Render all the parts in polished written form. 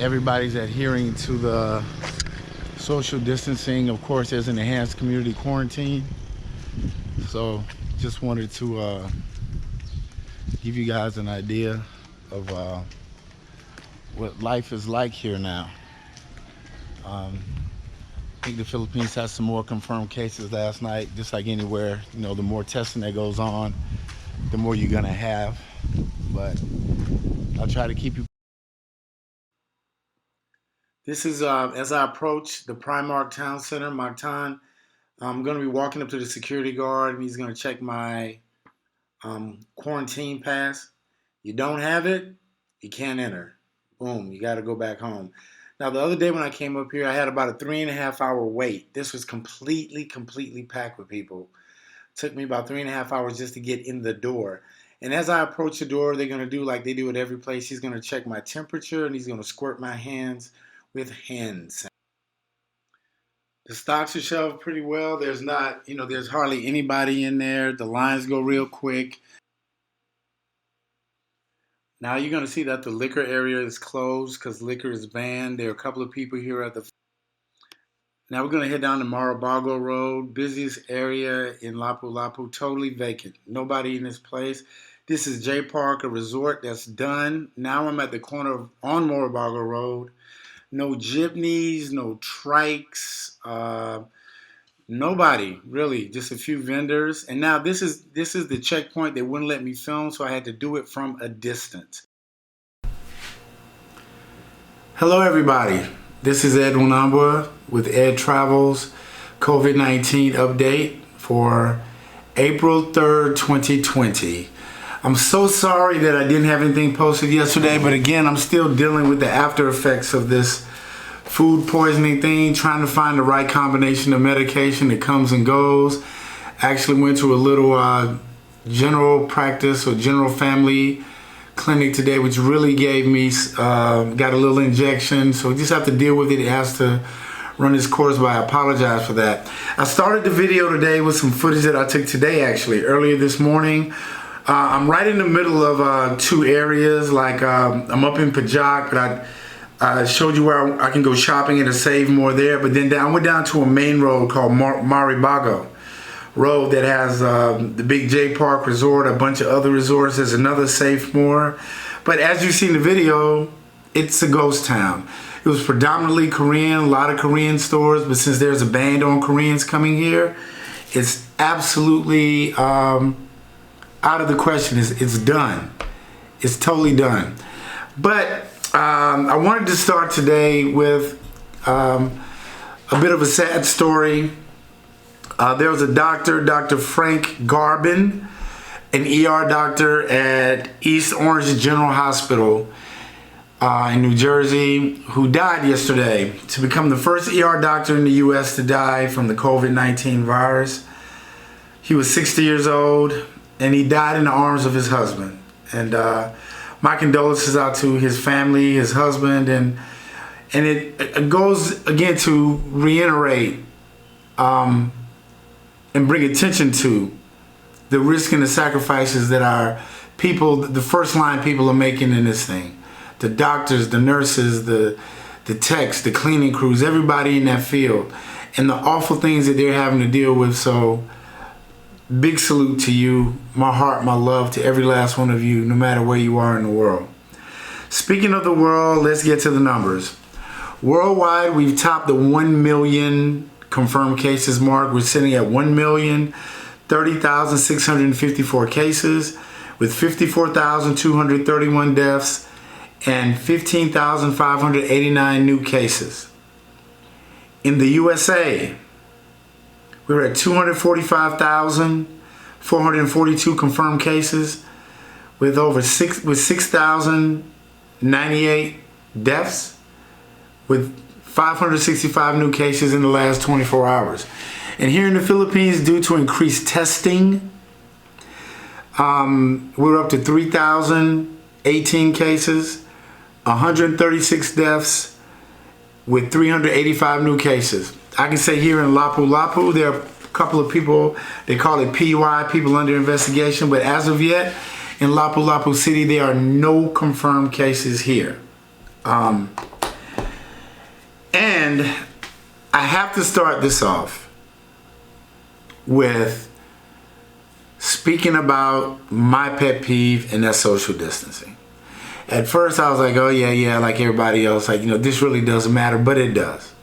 everybody's adhering to the social distancing. Of course, there's an enhanced community quarantine. So just wanted to give you guys an idea of what life is like here now. I think the Philippines has some more confirmed cases last night. Just like anywhere, you know, the more testing that goes on, the more you're gonna have. But I'll try to keep you. This is as I approach the Primark Town Center, Mactan. I'm going to be walking up to the security guard, and he's going to check my quarantine pass. You don't have it, you can't enter. Boom, you got to go back home. Now, the other day when I came up here, I had about a 3.5 hour wait. This was completely packed with people. It took me about 3.5 hours just to get in the door. And as I approach the door, they're going to do like they do at every place. He's going to check my temperature, and he's going to squirt my hands with hand sanitizer. The stocks are shelved pretty well. There's not, there's hardly anybody in there. The lines go real quick. Now you're going to see that the liquor area is closed because liquor is banned. There are a couple of people here at the... Now we're going to head down to Marabago Road, busiest area in Lapu-Lapu, totally vacant. Nobody in this place. This is J Park, a resort that's done. Now I'm at the corner on Marabago Road. No jeepneys, no trikes, nobody really, just a few vendors. And now this is the checkpoint. They wouldn't let me film, so I had to do it from a distance. Hello everybody, this is Ed Wanambua with Ed Travels COVID-19 update for April 3rd, 2020. I'm so sorry that I didn't have anything posted yesterday, but again, I'm still dealing with the after effects of this food poisoning thing, trying to find the right combination of medication that comes and goes. Actually went to a little general practice or general family clinic today, which really gave me, got a little injection, so we just have to deal with it. It has to run its course, but I apologize for that. I started the video today with some footage that I took today, actually, earlier this morning. I'm right in the middle of two areas, like I'm up in Pajak, but I showed you where I can go shopping and to save more there. But then I went down to a main road called Maribago Road that has the big J Park Resort, a bunch of other resorts. There's another Safe More. But as you see in the video, it's a ghost town. It was predominantly Korean, a lot of Korean stores, but since there's a ban on Koreans coming here, it's absolutely... out of the question. It's done. It's totally done. But I wanted to start today with a bit of a sad story. There was a doctor, Dr. Frank Garbin, an ER doctor at East Orange General Hospital in New Jersey, who died yesterday to become the first ER doctor in the U.S. to die from the COVID-19 virus. He was 60 years old. And he died in the arms of his husband. And my condolences out to his family, his husband, and it goes again to reiterate and bring attention to the risk and the sacrifices that our people, the first line people, are making in this thing. The doctors, the nurses, the techs, the cleaning crews, everybody in that field, and the awful things that they're having to deal with. So big salute to you, my heart, my love to every last one of you, no matter where you are in the world. Speaking of the world, let's get to the numbers. Worldwide, we've topped the 1 million confirmed cases mark. We're sitting at 1,030,654 cases with 54,231 deaths and 15,589 new cases. In the USA, we're at 245,442 confirmed cases with 6,098 deaths with 565 new cases in the last 24 hours. And here in the Philippines, due to increased testing, we're up to 3,018 cases, 136 deaths with 385 new cases. I can say here in Lapu-Lapu, there are a couple of people, they call it PUI, people under investigation, but as of yet, in Lapu-Lapu City, there are no confirmed cases here. And I have to start this off with speaking about my pet peeve, and that's social distancing. At first I was like, oh yeah, like everybody else, like, this really doesn't matter, but it does.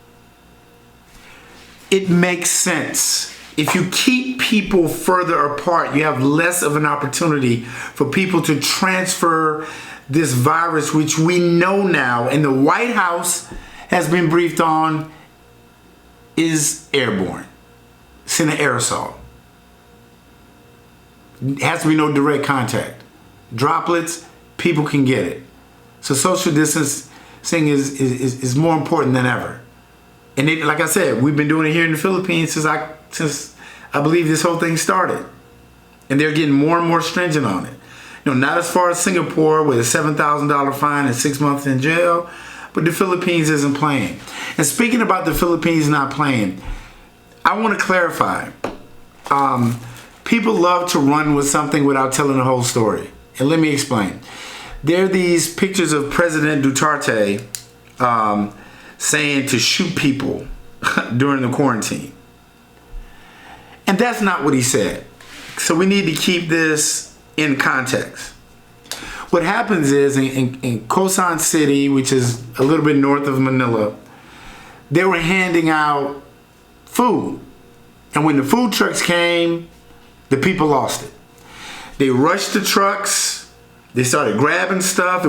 It makes sense. If you keep people further apart, you have less of an opportunity for people to transfer this virus, which we know now, and the White House has been briefed on, is airborne. It's in an aerosol. It has to be no direct contact. Droplets, people can get it. So social distancing is more important than ever. And like I said, we've been doing it here in the Philippines since I believe this whole thing started. And they're getting more and more stringent on it. Not as far as Singapore with a $7,000 fine and 6 months in jail, but the Philippines isn't playing. And speaking about the Philippines not playing, I want to clarify. People love to run with something without telling the whole story. And let me explain. There are these pictures of President Duterte saying to shoot people during the quarantine. And that's not what he said. So we need to keep this in context. What happens is in Quezon City, which is a little bit north of Manila, they were handing out food. And when the food trucks came, the people lost it. They rushed the trucks. They started grabbing stuff. It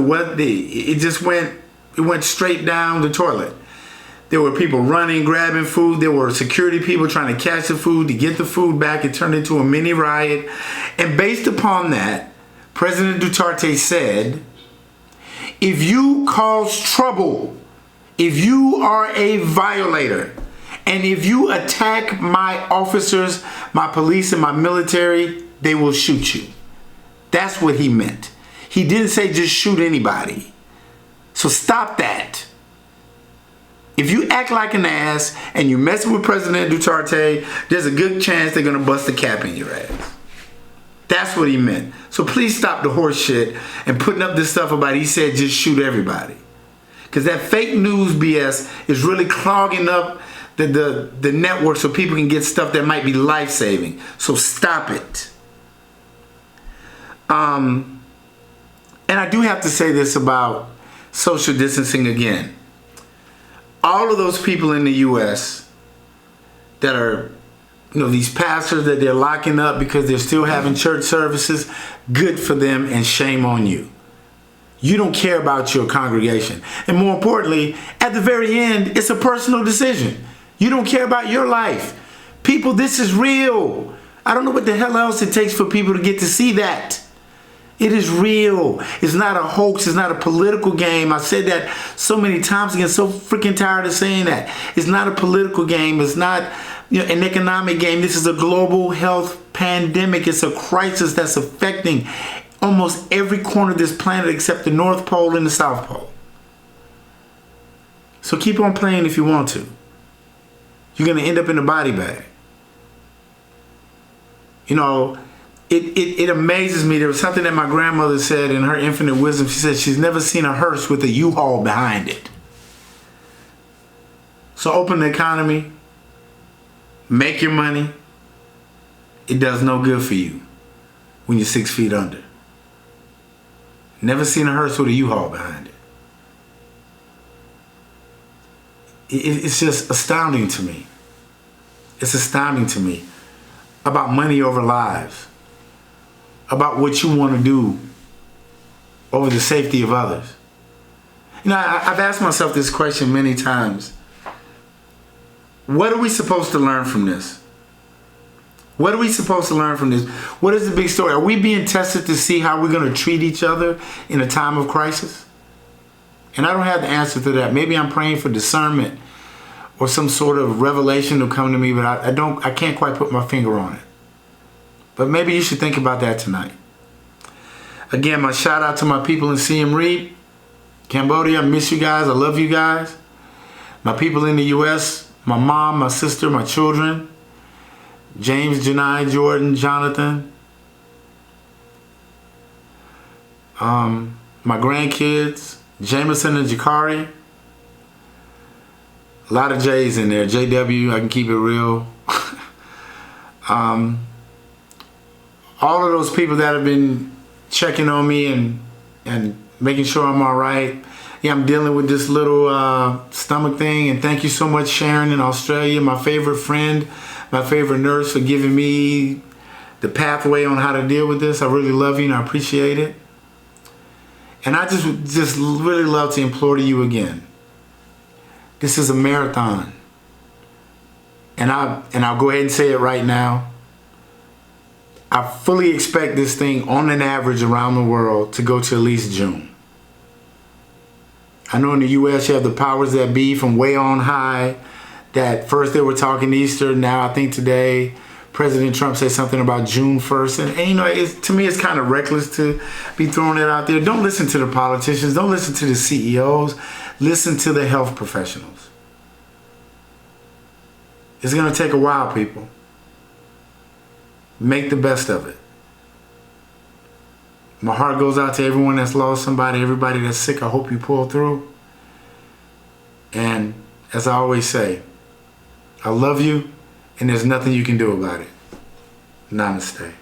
went straight down the toilet. There were people running, grabbing food. There were security people trying to catch the food, to get the food back. It turned into a mini riot. And based upon that, President Duterte said, if you cause trouble, if you are a violator, and if you attack my officers, my police, and my military, they will shoot you. That's what he meant. He didn't say just shoot anybody. So stop that. If you act like an ass and you mess with President Duterte, there's a good chance they're going to bust a cap in your ass. That's what he meant. So please stop the horse shit and putting up this stuff about he said just shoot everybody. Because that fake news BS is really clogging up the network so people can get stuff that might be life-saving. So stop it. And I do have to say this about social distancing again. All of those people in the U.S. that are, these pastors that they're locking up because they're still having church services, good for them and shame on you. You don't care about your congregation. And more importantly, at the very end, it's a personal decision. You don't care about your life. People, this is real. I don't know what the hell else it takes for people to get to see that. It is real. It's not a hoax. It's not a political game. I said that so many times again, so freaking tired of saying that. It's not a political game. It's not an economic game. This is a global health pandemic. It's a crisis that's affecting almost every corner of this planet except the North Pole and the South Pole. So keep on playing if you want to. You're going to end up in a body bag. It amazes me. There was something that my grandmother said in her infinite wisdom. She said she's never seen a hearse with a U-Haul behind it. So open the economy. Make your money. It does no good for you when you're 6 feet under. Never seen a hearse with a U-Haul behind it. It's just astounding to me. It's astounding to me about money over lives. About what you want to do over the safety of others. I've asked myself this question many times. What are we supposed to learn from this? What are we supposed to learn from this? What is the big story? Are we being tested to see how we're going to treat each other in a time of crisis? And I don't have the answer to that. Maybe I'm praying for discernment or some sort of revelation to come to me, but I can't quite put my finger on it. But maybe you should think about that tonight. Again, my shout out to my people in Siem Reap, Cambodia. I miss you guys. I love you guys. My people in the U.S., my mom, my sister, my children, James, Janai, Jordan, Jonathan, my grandkids, Jameson and Jakari. A lot of J's in there. JW, I can keep it real. All of those people that have been checking on me and making sure I'm all right. Yeah, I'm dealing with this little stomach thing, and thank you so much, Sharon in Australia, my favorite friend, my favorite nurse, for giving me the pathway on how to deal with this. I really love you and I appreciate it. And I just really love to implore to you again. This is a marathon. And I'll go ahead and say it right now. I fully expect this thing on an average around the world to go to at least June. I know in the US you have the powers that be from way on high, that first they were talking Easter, now I think today President Trump said something about June 1st. And you know, to me it's kind of reckless to be throwing it out there. Don't listen to the politicians, don't listen to the CEOs, listen to the health professionals. It's gonna take a while, people. Make the best of it. My heart goes out to everyone that's lost somebody, everybody that's sick. I hope you pull through. And as I always say, I love you, and there's nothing you can do about it. Namaste.